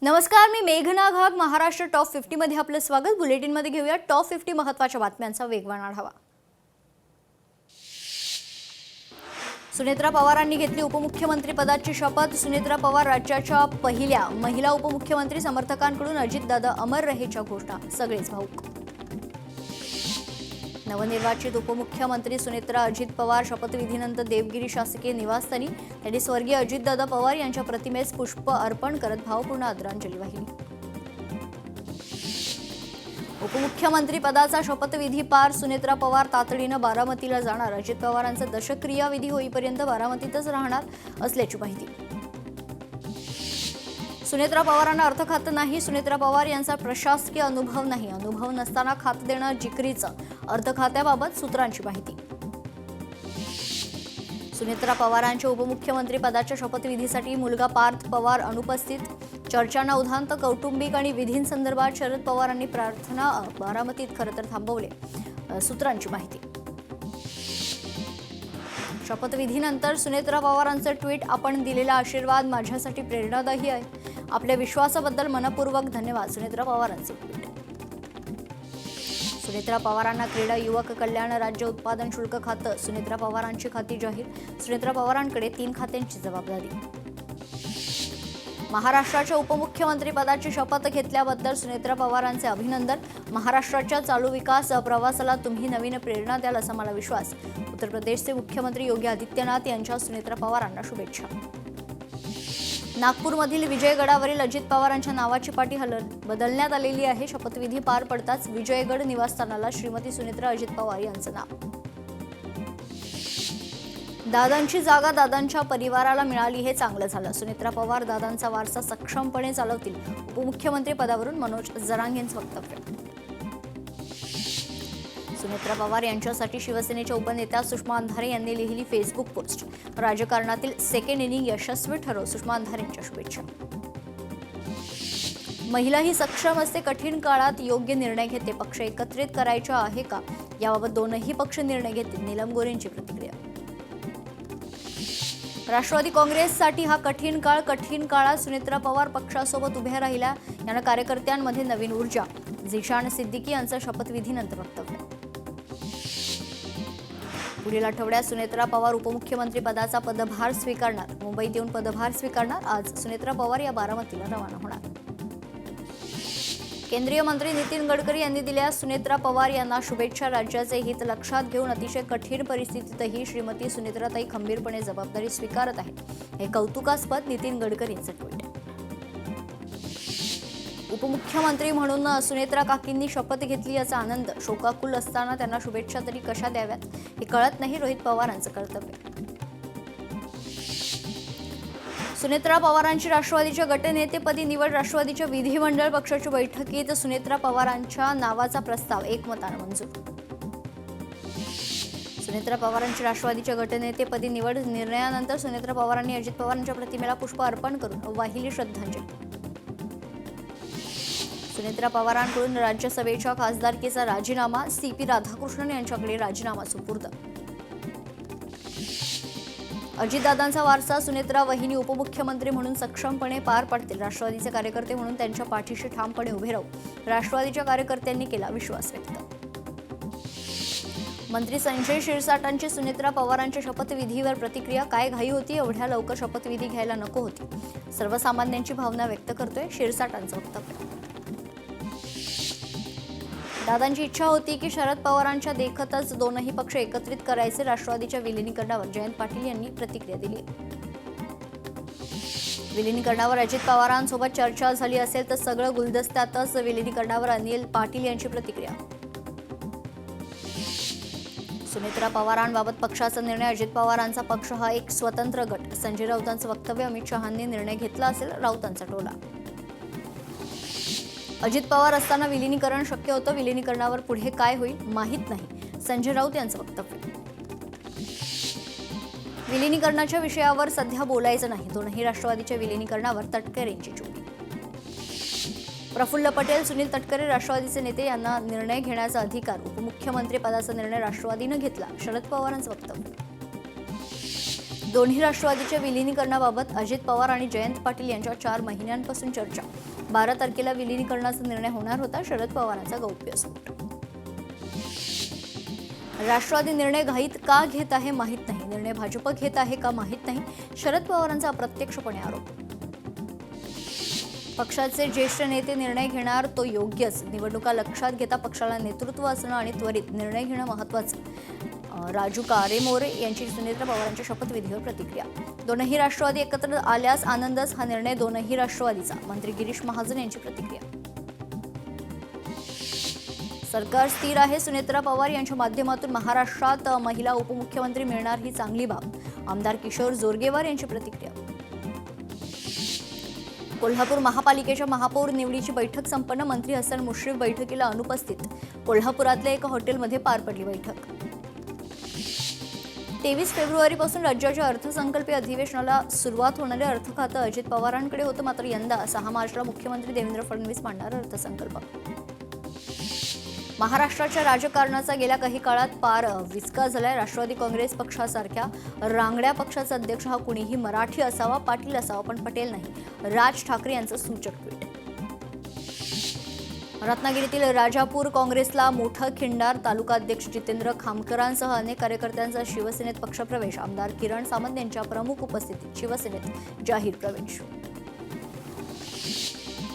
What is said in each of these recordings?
नमस्कार, मी मेघना घाग. महाराष्ट्र टॉप 50 मध्ये आपलं स्वागत. बुलेटिन मध्ये घेऊया टॉप 50 महत्त्वाच्या बातम्यांचा वेगवान आढावा. सुनेत्रा पवारांनी घेतली उपमुख्यमंत्री पदाची शपथ. सुनेत्रा पवार राज्याच्या पहिल्या महिला उपमुख्यमंत्री. समर्थकांकडून अजितदादा अमर रहेच्या घोषणा. सगळेच भाऊक. नवनिर्वाचित उपमुख्यमंत्री सुनेत्रा अजित पवार शपथविधीनंतर देवगिरी शासकीय निवासस्थानी त्यांनी स्वर्गीय अजितदादा पवार यांच्या प्रतिमेस पुष्प अर्पण करत भावपूर्ण आदरांजली वाहिली. उपमुख्यमंत्री पदाचा शपथविधी पार. सुनेत्रा पवार तातडीनं बारामतीला जाणार. अजित पवारांचा दशक्रियाविधी होईपर्यंत बारामतीतच राहणार असल्याची माहिती. सुनेत्रा पवारांना अर्थ खातं नाही. सुनेत्रा पवार यांचा प्रशासकीय अनुभव नाही. अनुभव नसताना खातं देणं जिकरीचं. अर्थ खात्याबाबत सूत्रांची माहिती. सुनेत्रा पवारांच्या उपमुख्यमंत्री पदाच्या शपथविधीसाठी मुलगा पार्थ पवार अनुपस्थित. चर्चांना उधांत. कौटुंबिक आणि विधींसंदर्भात शरद पवारांनी प्रार्थना बारामतीत खरं तर थांबवले. सूत्रांची माहिती. शपथविधीनंतर सुनेत्रा पवारांचं ट्विट. आपण दिलेला आशीर्वाद माझ्यासाठी प्रेरणादायी आहे. आपल्या विश्वासाबद्दल मनपूर्वक धन्यवाद. सुनेत्रा पवारांचे ट्विट. सुनेत्रा पवारांना क्रीडा युवक कल्याण राज्य उत्पादन शुल्क खातं. सुनेत्रा पवारांची खाती जाहीर. सुनेत्रा पवारांकडे 3 खात्यांची जबाबदारी. महाराष्ट्राच्या उपमुख्यमंत्री पदाची शपथ घेतल्याबद्दल सुनेत्रा पवारांचे अभिनंदन. महाराष्ट्राच्या चालू विकास प्रवासाला तुम्ही नवीन प्रेरणा द्याल असा मला विश्वास. उत्तर प्रदेशचे मुख्यमंत्री योगी आदित्यनाथ यांच्या सुनेत्रा पवारांना शुभेच्छा. नागपूरमधील विजयगडावरील अजित पवारांच्या नावाची पाटी बदलण्यात आलेली आहे. शपथविधी पार पडताच विजयगड निवासस्थानाला श्रीमती सुनेत्रा अजित पवार यांचं नाव. दादांची जागा दादांच्या परिवाराला मिळाली हे चांगलं झालं. सुनेत्रा पवार दादांचा वारसा सक्षमपणे चालवतील. उपमुख्यमंत्री पदावरून मनोज जरांगेंचं वक्तव्य. सुनेत्रा पवार यांच्यासाठी शिवसेनेच्या उपनेत्या सुषमा अंधारे यांनी लिहिली फेसबुक पोस्ट. राजकारणातील सेकंड इनिंग यशस्वी ठरो. सुषमा अंधारेंच्या शुभेच्छा. महिला ही सक्षम असते. कठीण काळात योग्य निर्णय घेते. पक्ष एकत्रित करायचा आहे का याबाबत दोनही पक्ष निर्णय घेतील. नीलम गोरेंची प्रतिक्रिया. राष्ट्रवादी काँग्रेससाठी हा कठीण काळ. कठीण काळात सुनेत्रा पवार पक्षासोबत उभ्या राहिल्या. यांना कार्यकर्त्यांमध्ये नवीन ऊर्जा. झिशान सिद्दीकी यांचं शपथविधीनंतर वक्तव्य. पुढील आठवड्यात सुनेत्रा पवार उपमुख्यमंत्री पदाचा पदभार स्वीकारणार. मुंबईत येऊन पदभार स्वीकारणार. आज सुनेत्रा पवार या बारामतीला रवाना होणार. केंद्रीय मंत्री नितीन गडकरी यांनी दिल्या सुनेत्रा पवार यांना शुभेच्छा. राज्याचे हित लक्षात घेऊन अतिशय कठीण परिस्थितीतही श्रीमती सुनेत्राताई खंबीरपणे जबाबदारी स्वीकारत आहे. हे कौतुकास्पद. नितीन गडकरींचं ट्विट. उपमुख्यमंत्री म्हणून सुनेत्रा काकींनी शपथ घेतली याचा आनंद. शोकाकुल असताना त्यांना शुभेच्छा तरी कशा द्याव्यात हे कळत नाही. रोहित पवारांचं कर्तव्य. सुनेत्रा पवारांची राष्ट्रवादीच्या गटनेतेपदी निवड. राष्ट्रवादीच्या विधिमंडळ पक्षाच्या बैठकीत सुनेत्रा पवारांच्या नावाचा प्रस्ताव एकमतानं मंजूर. सुनेत्रा पवारांची राष्ट्रवादीच्या गटनेतेपदी निवड. निर्णयानंतर सुनेत्रा पवारांनी अजित पवारांच्या प्रतिमेला पुष्प अर्पण करून वाहिली श्रद्धांजली. सुनेत्रा पवारांकडून राज्यसभेच्या खासदारकीचा राजीनामा. CP राधाकृष्णन यांच्याकडे राजीनामा सुपूर्द. अजितदादांचा वारसा. सुनेत्रा वहिनी उपमुख्यमंत्री म्हणून सक्षमपणे पार पडतील. राष्ट्रवादीचे कार्यकर्ते म्हणून त्यांच्या पाठीशी ठामपणे उभे राहू. राष्ट्रवादीच्या कार्यकर्त्यांनी केला विश्वास व्यक्त. मंत्री संजय शिरसाटांची सुनेत्रा पवारांच्या शपथविधीवर प्रतिक्रिया. काय घाई होती. एवढ्या लवकर शपथविधी घ्यायला नको होती. सर्वसामान्यांची भावना व्यक्त करतोय. शिरसाटांचं वक्तव्य. दादांची इच्छा होती की शरद पवारांच्या देखतच दोनही पक्ष एकत्रित करायचे. राष्ट्रवादीच्या विलिनीकरणावर जयंत पाटील यांनी प्रतिक्रिया दिली. विलिनीकरणावर अजित पवारांसोबत चर्चा झाली असेल तर सगळं गुलदस्त्यातच. विलिनीकरणावर अनिल पाटील यांची प्रतिक्रिया. सुनेत्रा पवारांबाबत पक्षाचा निर्णय. अजित पवारांचा पक्ष हा एक स्वतंत्र गट. संजय राऊतांचं वक्तव्य. अमित शहांनी निर्णय घेतला असेल. राऊतांचा टोला. अजित पवार असताना विलिनीकरण शक्य होतं. विलिनीकरणावर पुढे काय होईल माहीत नाही. संजय राऊत यांचं वक्तव्य. विलिनीकरणाच्या विषयावर सध्या बोलायचं नाही. दोनही राष्ट्रवादीच्या विलिनीकरणावर तटकरेंची चूक. प्रफुल्ल पटेल. सुनील तटकरे राष्ट्रवादीचे नेते यांना निर्णय घेण्याचा अधिकार. उपमुख्यमंत्री पदाचा निर्णय राष्ट्रवादीनं घेतला. शरद पवारांचं वक्तव्य. दोन्ही राष्ट्रवादीच्या विलिनीकरणाबाबत अजित पवार आणि जयंत पाटील यांच्या 4 महिन्यांपासून चर्चा. 12 तारखेला विलिनीकरणाचा निर्णय होणार होता. शरद पवारांचा गौप्यस्फोट. राष्ट्रवादी निर्णय घाईत का घेत आहे माहीत नाही. निर्णय भाजप घेत आहे का माहीत नाही. शरद पवारांचा अप्रत्यक्षपणे आरोप. पक्षाचे ज्येष्ठ नेते निर्णय घेणार तो योग्यच. निवडणुका लक्षात घेता पक्षाला नेतृत्व असणं आणि त्वरित निर्णय घेणं महत्त्वाचं. राजू कारेमोरे यांची सुनेत्रा पवारांच्या शपथविधीवर प्रतिक्रिया. दोनही राष्ट्रवादी एकत्र आल्यास आनंदच. हा निर्णय दोनही राष्ट्रवादीचा. मंत्री गिरीश महाजन यांची प्रतिक्रिया. सरकार स्थिर आहे. सुनेत्रा पवार यांच्या माध्यमातून महाराष्ट्रात महिला उपमुख्यमंत्री मिळणार ही चांगली बाब. आमदार किशोर जोरगेवार यांची प्रतिक्रिया. कोल्हापूर महापालिकेच्या महापौर निवडीची बैठक संपन्न. मंत्री हसन मुश्रीफ बैठकीला अनुपस्थित. कोल्हापुरातल्या एका हॉटेलमध्ये पार पडली बैठक. 23 फेब्रुवारीपासून राज्याच्या अर्थसंकल्पीय अधिवेशनाला सुरुवात होणारे अर्थ खातं अजित पवारांकडे होतं. मात्र यंदा 6 मार्चला मुख्यमंत्री देवेंद्र फडणवीस मांडणार अर्थसंकल्प. महाराष्ट्राच्या राजकारणाचा गेल्या काही काळात पार विस्का झालाय. राष्ट्रवादी काँग्रेस पक्षासारख्या रांगड्या पक्षाचा अध्यक्ष हा कुणीही मराठी असावा, पाटील असावा, पण पटेल नाही. राज ठाकरे यांचं सूचक ट्विट. रत्नागिरीतील राजापूर काँग्रेसला मोठं खिंडार. तालुकाध्यक्ष जितेंद्र खामकरांसह अनेक कार्यकर्त्यांचा शिवसेनेत पक्षप्रवेश. आमदार किरण सामंत यांच्या प्रमुख उपस्थितीत शिवसेनेत जाहीर प्रवेश.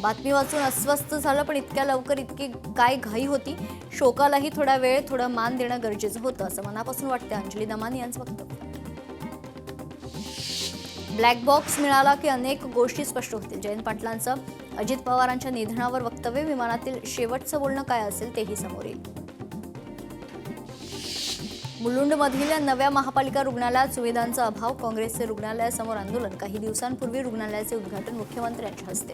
बातमी वाचून अस्वस्थ झालं, पण इतक्या लवकर इतकी काय घाई होती. शोकालाही थोडा वेळ, थोडं मान देणं गरजेचं होतं असं मनापासून वाटतं. अंजली दमानी यांचं वक्तव्य. ब्लॅक बॉक्स मिळाला की अनेक गोष्टी स्पष्ट होतील. जयंत पाटलांचं अजित पवारांच्या निधनावर वक्तव्य. विमानातील शेवटचं बोलणं काय असेल तेही समोर येईल. मुलुंडमधील नव्या महापालिका रुग्णालयात सुविधांचा अभाव. काँग्रेसचे रुग्णालयासमोर आंदोलन. काही दिवसांपूर्वी रुग्णालयाचे उद्घाटन मुख्यमंत्र्यांच्या हस्ते.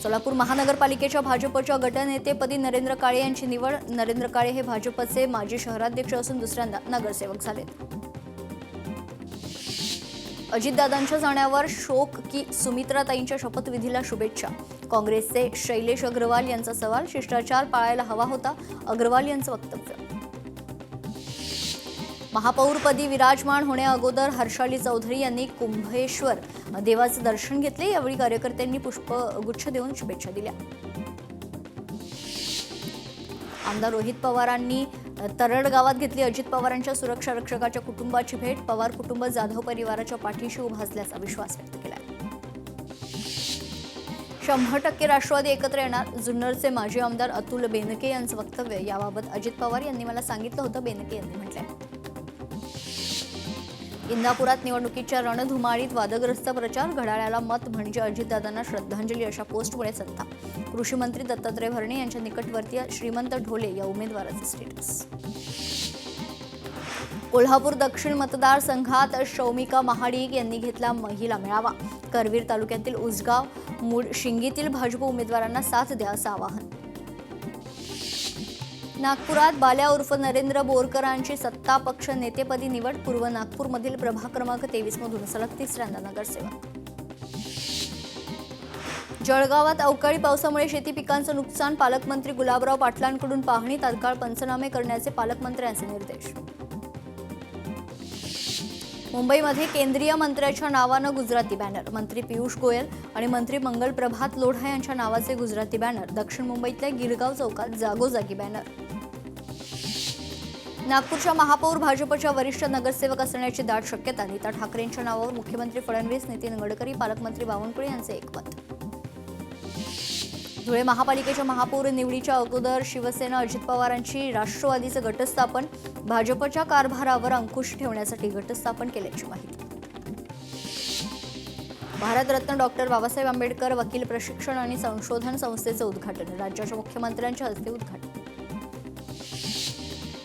सोलापूर महानगरपालिकेच्या भाजपच्या गटनेतेपदी नरेंद्र काळे यांची निवड. नरेंद्र काळे हे भाजपचे माजी शहराध्यक्ष असून दुसऱ्यांदा नगरसेवक झालेत. अजितदादांच्या जाण्यावर शोक की सुमित्राताईंच्या शपथविधीला शुभेच्छा. काँग्रेसचे शैलेश अग्रवाल यांचा सवाल. शिष्टाचार पाळायला हवा होता. अग्रवाल यांचं वक्तव्य. महापौरपदी विराजमान होण्याअगोदर हर्षाली चौधरी यांनी कुंभेश्वर देवाचं दर्शन घेतले. यावेळी कार्यकर्त्यांनी पुष्पगुच्छ देऊन शुभेच्छा दिल्या. आमदार रोहित पवारांनी तरड गावात घेतली अजित पवारांच्या सुरक्षा रक्षकाच्या कुटुंबाची भेट. पवार कुटुंब जाधव परिवाराच्या पाठीशी उभा असल्याचा विश्वास व्यक्त केला. 100% राष्ट्रवादी एकत्र येणार. जुन्नरचे माजी आमदार अतुल बेनके यांचं वक्तव्य. याबाबत अजित पवार यांनी मला सांगितलं होतं, बेनके यांनी म्हटलंय. इंदापुरात निवडणुकीच्या रणधुमाळीत वादग्रस्त प्रचार. घड्याळाला मत म्हणजे अजितदादांना श्रद्धांजली अशा पोस्टमुळे सत्ता. कृषी मंत्री दत्तात्रय भरणे यांच्या निकटवर्तीय श्रीमंत ढोले या उमेदवाराचे स्टेटस. कोल्हापूर दक्षिण मतदारसंघात शौमिका महाडिक यांनी घेतला महिला मेळावा. करवीर तालुक्यातील उसगाव, मूड, शिंगीतील भाजप उमेदवारांना साथ द्या असं आवाहन. नागपुरात बाल्या उर्फ नरेंद्र बोरकरांची सत्ता पक्ष नेतेपदी निवड. पूर्व नागपूरमधील प्रभाग क्रमांक 23 मधून सलग तिसऱ्यांदा नगरसेवक. जळगावात अवकाळी पावसामुळे शेती पिकांचं नुकसान. पालकमंत्री गुलाबराव पाटलांकडून पाहणी. तात्काळ पंचनामे करण्याचे पालकमंत्र्यांचे निर्देश. मुंबईमध्ये केंद्रीय मंत्र्याच्या नावानं गुजराती बॅनर. मंत्री पियुष गोयल आणि मंत्री मंगल प्रभात लोढा यांच्या नावाचे गुजराती बॅनर. दक्षिण मुंबईतल्या गिरगाव चौकात जागोजागी बॅनर. नागपूरच्या महापौर भाजपच्या वरिष्ठ नगरसेवक असण्याची दाट शक्यता. नीता ठाकरेंच्या नावावर मुख्यमंत्री फडणवीस, नितीन गडकरी, पालकमंत्री बावनकुळे यांचे एकमत. धुळे महापालिकेच्या महापौर निवडीच्या अगोदर शिवसेना अजित पवारांची राष्ट्रवादीचं गटस्थापन. भाजपच्या कारभारावर अंकुश ठेवण्यासाठी गटस्थापन केल्याची माहिती. भारतरत्न डॉक्टर बाबासाहेब आंबेडकर वकील प्रशिक्षण आणि संशोधन संस्थेचं उद्घाटन. राज्याच्या मुख्यमंत्र्यांच्या हस्ते उद्घाटन.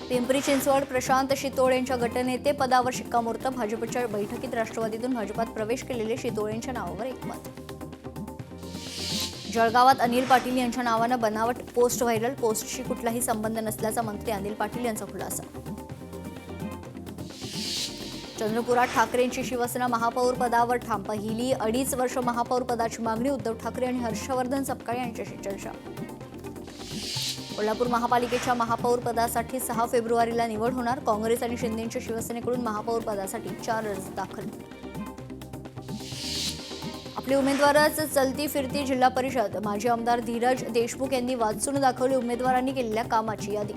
पिंपरी चिंचवड प्रशांत शितोळ यांच्या गटनेते पदावर शिक्कामोर्तब. भाजपच्या बैठकीत राष्ट्रवादीतून भाजपात प्रवेश केलेले शितोळ यांच्या नावावर एकमत. जळगावात अनिल पाटील यांच्या नावानं बनावट पोस्ट व्हायरल. पोस्टशी कुठलाही संबंध नसल्याचा मंत्री अनिल पाटील यांचा खुलासा. चंद्रपुरात ठाकरेंची शिवसेना महापौर पदावर ठाम. पहिली 2.5 वर्ष महापौर पदाची मागणी. उद्धव ठाकरे आणि हर्षवर्धन सपकाळ यांच्याशी चर्चा. कोल्हापूर महापालिकेच्या महापौर पदासाठी 6 फेब्रुवारीला निवड होणार. काँग्रेस आणि शिंदेच्या शिवसेनेकडून महापौर पदासाठी 4 अर्ज दाखल. आपली उमेदवारच चलती फिरती जिल्हा परिषद. माजी आमदार धीरज देशमुख यांनी वाचून दाखवली उमेदवारांनी केलेल्या कामाची यादी.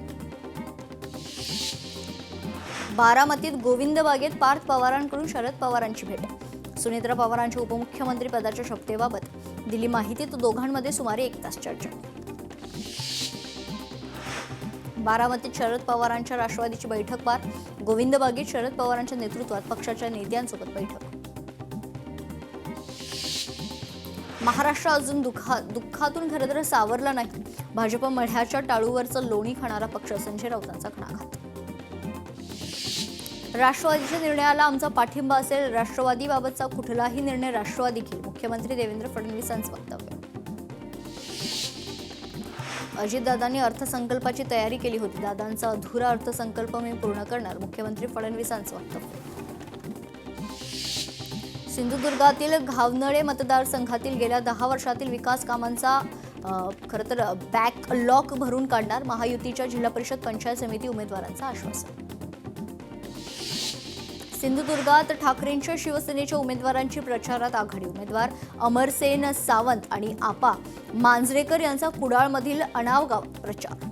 बारामतीत गोविंद बागेत पार्थ पवारांकडून शरद पवारांची भेट. सुनेत्रा पवारांच्या उपमुख्यमंत्री पदाच्या शपथेबाबत दिली माहिती. तर दोघांमध्ये सुमारे 1 तास चर्चा. बारामतीत शरद पवारांच्या राष्ट्रवादीची बैठक पार. गोविंद बागेत शरद पवारांच्या नेतृत्वात पक्षाच्या नेत्यांसोबत बैठक. महाराष्ट्र अजून दुःखातून खरं तर सावरला नाही. भाजप मढ्याच्या टाळूवरचं लोणी खाणारा पक्ष. संजय राऊतांचा घणाघात. राष्ट्रवादीच्या निर्णयाला आमचा पाठिंबा असेल. राष्ट्रवादीबाबतचा कुठलाही निर्णय राष्ट्रवादी घेईल. मुख्यमंत्री देवेंद्र फडणवीसांचं वक्तव्य. अजितदादांनी अर्थसंकल्पाची तयारी केली होती. दादांचा अधुरा अर्थसंकल्प मी पूर्ण करणार. मुख्यमंत्री फडणवीसांचं वक्तव्य. सिंधुदुर्गातील घावनळे मतदारसंघातील गेल्या 10 वर्षातील विकास कामांचा खरं तर बॅकलॉग भरून काढणार. महायुतीच्या जिल्हा परिषद पंचायत समिती उमेदवारांचं आश्वासन. सिंधुदुर्गात ठाकरेंच्या शिवसेनेच्या उमेदवारांची प्रचारात आघाडी. उमेदवार अमरसेन सावंत आणि आपा मांजरेकर यांचा कुडाळमधील अणाव गावात प्रचार.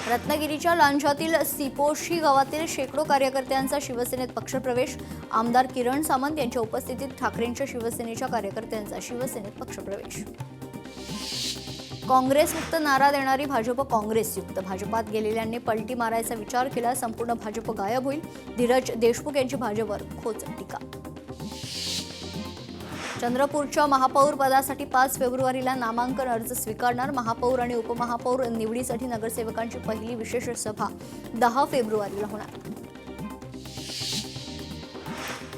रत्नागिरीच्या लांजातील सिपोशी गावातील शेकडो कार्यकर्त्यांचा शिवसेनेत पक्षप्रवेश. आमदार किरण सामंत यांच्या उपस्थितीत ठाकरेंच्या शिवसेनेच्या कार्यकर्त्यांचा शिवसेनेत पक्षप्रवेश. काँग्रेसमुक्त नारा देणारी भाजप काँग्रेसयुक्त. भाजपात गेलेल्यांनी पलटी मारायचा विचार केला. संपूर्ण भाजप गायब होईल. धीरज देशमुख यांची भाजपवर खोच टीका. चंद्रपूरच्या महापौर पदासाठी 5 फेब्रुवारीला नामांकन अर्ज स्वीकारणार. महापौर आणि उपमहापौर निवडीसाठी नगरसेवकांची पहिली विशेष सभा 10 फेब्रुवारीला होणार.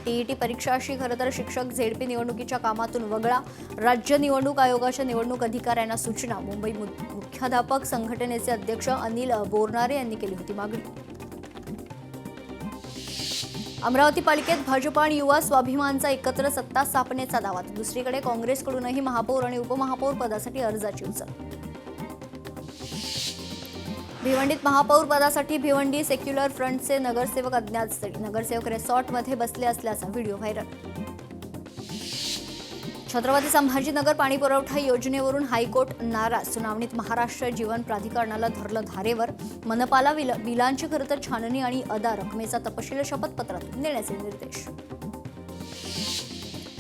टीईटी परीक्षाशी खरं तर शिक्षक झेडपी निवडणुकीच्या कामातून वगळा. राज्य निवडणूक आयोगाच्या निवडणूक अधिकाऱ्यांना सूचना. मुंबई मुख्याध्यापक संघटनेचे अध्यक्ष अनिल बोरनारे यांनी केली होती मागणी. अमरावती पालिकेत भाजप आणि युवा स्वाभिमानचा एकत्र सत्ता स्थापनेचा दावा. दुसरीकडे काँग्रेसकडूनही महापौर आणि उपमहापौर पदासाठी अर्जाची उचल. भिवंडीत महापौर पदासाठी भिवंडी सेक्युलर फ्रंटचे नगरसेवक अज्ञात स्थळी. नगरसेवक रिसॉर्टमध्ये बसले असल्याचा व्हिडिओ व्हायरल. छत्रपती संभाजीनगर पाणीपुरवठा योजनेवरून हायकोर्ट नाराज. सुनावणीत महाराष्ट्र जीवन प्राधिकरणाला धरलं धारेवर. मनपाला बिलांची खरं तर छाननी आणि अदा रकमेचा तपशील शपथपत्रातून देण्याचे निर्देश.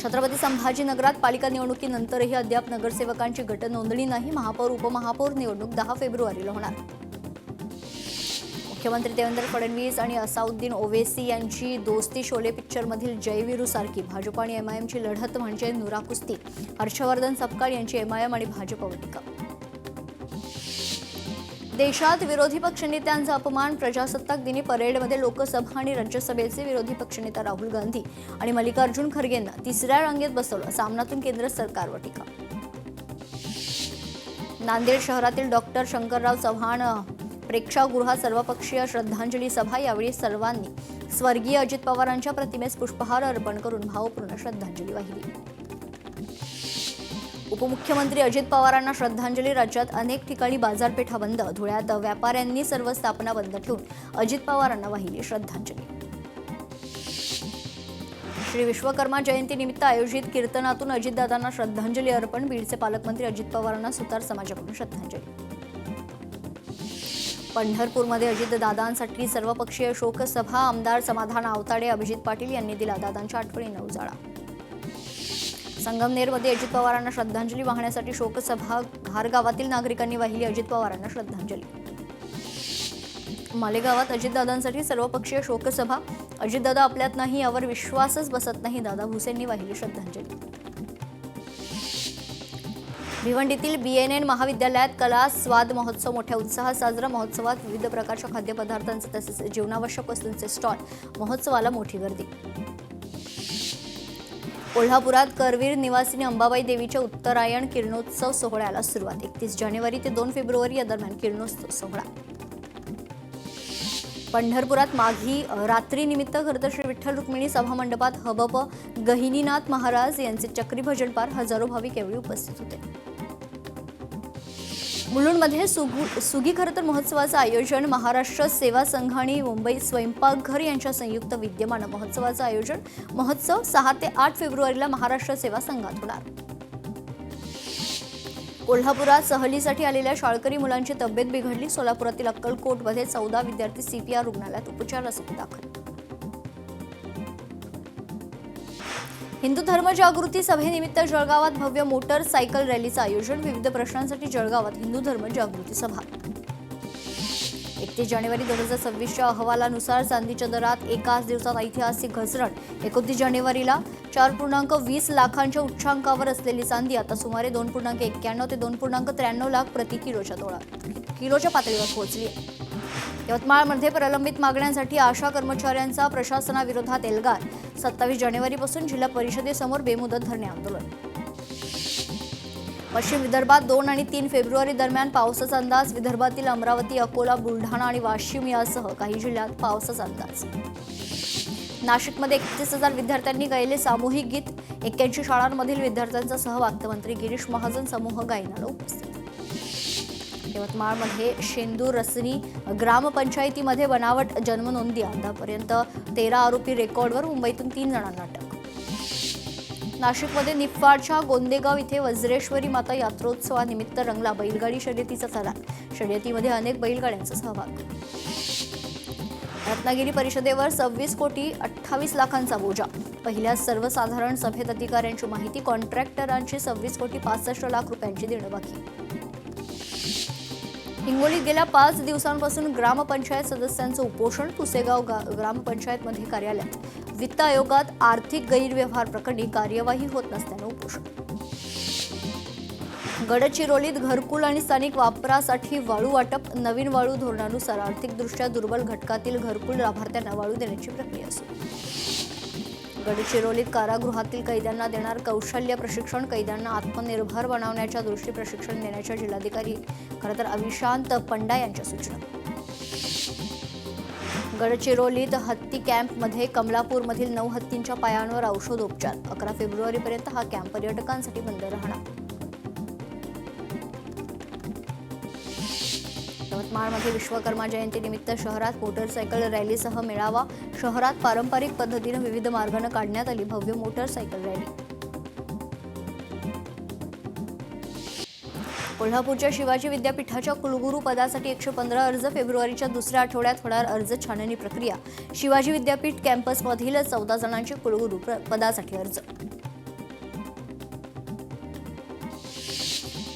छत्रपती संभाजीनगरात पालिका निवडणुकीनंतरही अद्याप नगरसेवकांची गटनोंदणी नाही. महापौर उपमहापौर निवडणूक 10 फेब्रुवारीला होणार. मुख्यमंत्री देवेंद्र फडणवीस आणि असाउद्दीन ओवेसी यांची दोस्ती शोले पिक्चरमधील जयवीरू सारखी. भाजप आणि एमआयएमची लढत म्हणजे नुरा कुस्ती. हर्षवर्धन सपकाळ यांची एमआयएम आणि भाजपवर टीका. देशात विरोधी पक्षनेत्यांचा अपमान. प्रजासत्ताक दिनी परेडमध्ये लोकसभा आणि राज्यसभेचे विरोधी पक्षनेता राहुल गांधी आणि मल्लिकार्जुन खरगेंना 3ऱ्या रांगेत बसवलं. सामनातून केंद्र सरकारवर टीका. नांदेड शहरातील डॉक्टर शंकरराव चव्हाण प्रेक्षागृहात सर्वपक्षीय श्रद्धांजली सभा. यावेळी सर्वांनी स्वर्गीय अजित पवारांच्या प्रतिमेस पुष्पहार अर्पण करून भावपूर्ण श्रद्धांजली वाहिली. उपमुख्यमंत्री अजित पवारांना श्रद्धांजली. राज्यात अनेक ठिकाणी बाजारपेठा बंद. धुळ्यात व्यापाऱ्यांनी सर्व स्थापना बंद ठेवून अजित पवारांना वाहिली श्रद्धांजली. श्री विश्वकर्मा जयंतीनिमित्त आयोजित कीर्तनातून अजितदादांना श्रद्धांजली अर्पण. बीडचे पालकमंत्री अजित पवारांना सुतार समाजाकडून श्रद्धांजली. पंढरपूरमध्ये अजितदादांसाठी सर्वपक्षीय शोकसभा. आमदार समाधान आवताडे, अभिजित पाटील यांनी दिला दादांच्या आठवणींना उजाळा. संगमनेरमध्ये अजित पवारांना श्रद्धांजली वाहण्यासाठी शोकसभा. घारगावातील नागरिकांनी वाहिली अजित पवारांना श्रद्धांजली. मालेगावात अजितदादांसाठी सर्वपक्षीय शोकसभा. अजितदादा आपल्यात नाही यावर विश्वासच बसत नाही. दादा भुसेंनी वाहिली श्रद्धांजली. भिवंडीतील बीएनएन महाविद्यालयात कला स्वाद महोत्सव मोठ्या उत्साहात साजरा. महोत्सवात विविध प्रकारच्या खाद्यपदार्थांचे तसेच जीवनावश्यक वस्तूंचे स्टॉल. महोत्सवाला मोठी गर्दी. कोल्हापुरात करवीर निवासिनी अंबाबाई देवीच्या उत्तरायण किरणोत्सव सोहळ्याला सुरुवात. 31 जानेवारी ते 2 फेब्रुवारी या दरम्यान किरणोत्सव सोहळा. पंढरपुरात माघी रात्रीनिमित्त खरं तर श्री विठ्ठल रुक्मिणी सभामंडपात हबप गहिनीनाथ महाराज यांचे चक्री भजन पार. हजारो भाविक यावेळी उपस्थित होते. मुलुंडमध्ये सुगी खरं तर महोत्सवाचं आयोजन महाराष्ट्र सेवा संघ आणि मुंबई स्वयंपाकघर यांच्या संयुक्त विद्यमानं महोत्सवाचं आयोजन. महोत्सव 6 ते 8 फेब्रुवारीला महाराष्ट्र सेवा संघात होणार. कोल्हापुरात सहलीसाठी आलेल्या शाळकरी मुलांची तब्येत बिघडली. सोलापुरातील अक्कलकोटमध्ये 14 विद्यार्थी CPR रुग्णालयात उपचारासाठी दाखल. हिंदू धर्मजागृती सभेनिमित्त जळगावात भव्य मोटरसायकल रॅलीचं आयोजन. विविध प्रश्नांसाठी जळगावात हिंदू धर्म जागृती सभा. 31 जानेवारी 2026च्या अहवालानुसार चांदीच्या दरात एकाच दिवसात ऐतिहासिक घसरण. 29 जानेवारीला 4.20 लाखांच्या उच्चांकावर असलेली चांदी आता सुमारे 2.91 ते 2.93 लाख प्रति किलोच्या पातळीवर पोहोचली आहे. यवतमाळमध्ये प्रलंबित मागण्यांसाठी आशा कर्मचाऱ्यांचा प्रशासनाविरोधात एल्गार. 27 जानेवारीपासून जिल्हा परिषदेसमोर बेमुदत धरणे आंदोलन. पश्चिम विदर्भात 2 आणि 3 फेब्रुवारी दरम्यान पावसाचा अंदाज. विदर्भातील अमरावती, अकोला, बुलढाणा आणि वाशिम यासह काही जिल्ह्यात पावसाचा अंदाज. नाशिकमध्ये 31,000 विद्यार्थ्यांनी गायले सामूहिक गीत. 81 शाळांमधील विद्यार्थ्यांचा सहभाग. अर्थमंत्री गिरीश महाजन समूह गायनाला उपस्थित. यवतमाळमध्ये शेंदूर रसनी ग्रामपंचायतीमध्ये बनावट जन्मनोंदी. आतापर्यंत 13 आरोपी रेकॉर्डवर. मुंबईतून 3 जणांना अटक. नाशिकमध्ये निफाडच्या गोंदेगाव इथे वज्रेश्वरी माता यात्रोत्सवानिमित्त रंगला बैलगाडी शर्यतीचा थरार. शर्यतीमध्ये अनेक बैलगाड्यांचा सहभाग. रत्नागिरी परिषदेवर 26 कोटी 28 लाखांचा बोजा. पहिल्या सर्वसाधारण सभेत अधिकाऱ्यांची माहिती. कॉन्ट्रॅक्टरांची 26 कोटी 65 लाख रुपयांची देणं बाकी. हिंगोलीत गेल्या 5 दिवसांपासून ग्रामपंचायत सदस्यांचं उपोषण. पुसेगाव ग्रामपंचायतमध्ये कार्यालयात वित्त आयोगात आर्थिक गैरव्यवहार प्रकरणी कार्यवाही होत नसल्यानं उपोषण. गडचिरोलीत घरकुल आणि स्थानिक वापरासाठी वाळू वाटप. नवीन वाळू धोरणानुसार आर्थिकदृष्ट्या दुर्बल घटकातील घरकुल लाभार्थ्यांना वाळू देण्याची प्रक्रिया सुरू. गडचिरोलीत कारागृहातील कैद्यांना देणार कौशल्य प्रशिक्षण. कैद्यांना आत्मनिर्भर बनवण्याच्या दृष्टी प्रशिक्षण देण्याच्या जिल्हाधिकारी खरं तर अविशांत पंडा यांच्या सूचना. गडचिरोलीत हत्ती कॅम्पमध्ये कमलापूरमधील 9 हत्तींच्या पायांवर औषधोपचार. 11 फेब्रुवारीपर्यंत हा कॅम्प पर्यटकांसाठी बंद राहणार. यवतमाळमध्ये विश्वकर्मा जयंतीनिमित्त शहरात मोटरसायकल रॅलीसह मेळावा. शहरात पारंपरिक पद्धतीनं विविध मार्गानं काढण्यात आली भव्य मोटरसायकल रॅली. कोल्हापूरच्या शिवाजी विद्यापीठाच्या कुलगुरू पदासाठी 115 अर्ज. फेब्रुवारीच्या दुसऱ्या आठवड्यात होणार अर्ज छाननी प्रक्रिया. शिवाजी विद्यापीठ कॅम्पसमधील 14 जणांचे कुलगुरू पदासाठी अर्ज.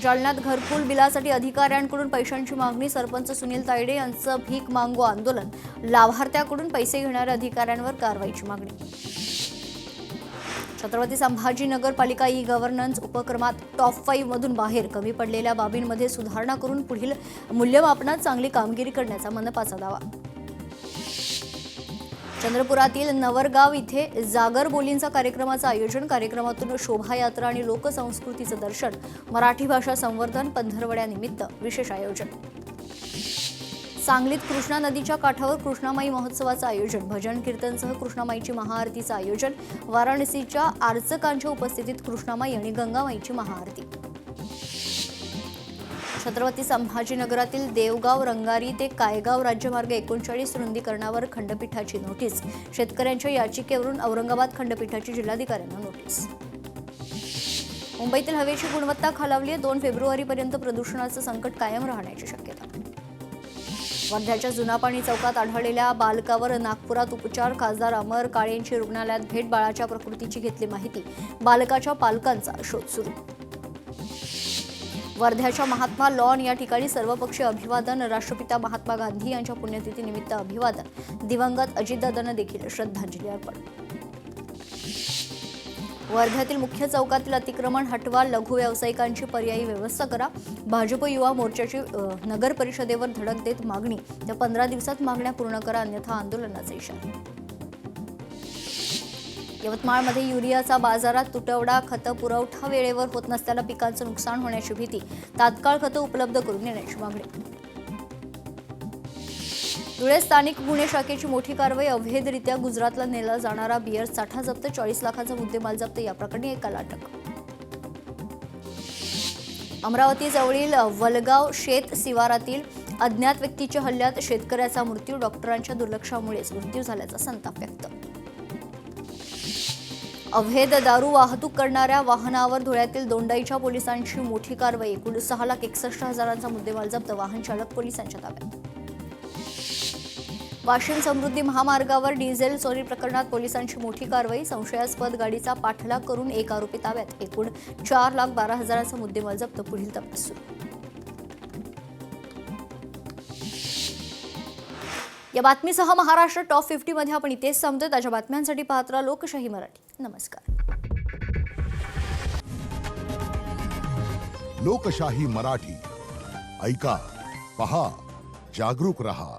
जालन्यात घरकुल बिलासाठी अधिकाऱ्यांकडून पैशांची मागणी. सरपंच सुनील तायडे यांचं भीक मागो आंदोलन. लाभार्थ्याकडून पैसे घेणाऱ्या अधिकाऱ्यांवर कारवाईची मागणी. छत्रपती संभाजीनगर पालिका ई-गव्हर्नन्स उपक्रमात टॉप 5 मधून बाहेर. कमी पडलेल्या बाबींमध्ये सुधारणा करून पुढील मूल्यमापनात चांगली कामगिरी करण्याचा मनपाचा दावा. चंद्रपुरातील नवरगाव इथे जागर बोलींचा कार्यक्रमाचं आयोजन. कार्यक्रमातून शोभायात्रा आणि लोकसंस्कृतीचं दर्शन. मराठी भाषा संवर्धन पंधरवड्यानिमित्त विशेष आयोजन. सांगलीत कृष्णा नदीच्या काठावर कृष्णामाई महोत्सवाचं आयोजन. भजन कीर्तनसह कृष्णामाईची महाआरतीचं आयोजन. वाराणसीच्या आर्चकांच्या उपस्थितीत कृष्णामाई आणि गंगामाईची महाआरती. छत्रपती संभाजीनगरातील देवगाव रंगारी ते कायगाव राज्यमार्ग 39 रुंदीकरणावर खंडपीठाची नोटीस. शेतकऱ्यांच्या याचिकेवरून औरंगाबाद खंडपीठाची जिल्हाधिकाऱ्यांना नोटीस. मुंबईतील हवेची गुणवत्ता खालावली. 2 फेब्रुवारीपर्यंत प्रदूषणाचं संकट कायम राहण्याची शक्यता. वर्ध्याच्या जुनापाणी चौकात आढळलेल्या बालकावर नागपुरात उपचार. खासदार अमर काळेंची रुग्णालयात भेट. बाळाच्या प्रकृतीची घेतली माहिती. बालकाच्या पालकांचा शोध सुरू. वर्ध्याच्या महात्मा लॉन या ठिकाणी सर्वपक्षीय अभिवादन. राष्ट्रपिता महात्मा गांधी यांच्या पुण्यतिथीनिमित्त अभिवादन. दिवंगत अजितदादांना देखील श्रद्धांजली अर्पण. वर्ध्यातील मुख्य चौकातील अतिक्रमण हटवा. लघु व्यावसायिकांची पर्यायी व्यवस्था करा. भाजप युवा मोर्चाची नगर परिषदेवर धडक देत मागणी. त्या 15 दिवसात मागण्या पूर्ण करा अन्यथा आंदोलनाचा इशारा. यवतमाळमध्ये युरियाचा बाजारात तुटवडा. खतं पुरवठा वेळेवर होत नसल्यानं पिकांचं नुकसान होण्याची भीती. तात्काळ खतं उपलब्ध करून देण्याची मागणी. धुळे स्थानिक गुन्हे शाखेची मोठी कारवाई. अवैधरित्या गुजरातला नेला जाणारा बियर साठा जप्त. 40 लाखांचा मुद्देमाल जप्त. या प्रकरणी एकाला अटक. अमरावती जवळील वलगाव शेत शिवारातील अज्ञात व्यक्तीच्या हल्ल्यात शेतकऱ्याचा मृत्यू. डॉक्टरांच्या दुर्लक्षामुळेच मृत्यू झाल्याचा संताप व्यक्त. अवैध दारू वाहतूक करणाऱ्या वाहनावर धुळ्यातील दोंडाईच्या पोलिसांची मोठी कारवाई. एकूण 6,61,000चा मुद्देमाल जप्त. वाहन चालक पोलिसांच्या ताब्यात. वाशिम समृद्धी महामार्गावर डिझेल चोरी प्रकरणात पोलिसांची मोठी कारवाई. संशयास्पद गाडीचा पाठलाग करून एक आरोपी ताब्यात. एकूण 4,12,000चा मुद्देमाल जप्त. पुढील तपास सुरू. या बातमीसह महाराष्ट्र टॉप 50 मध्ये आपण इथेच थांबतोय. ताज्या बातम्यांसाठी पाहत राहा लोकशाही मराठी. नमस्कार. लोकशाही मराठी ऐका, पहा, जागरूक रहा.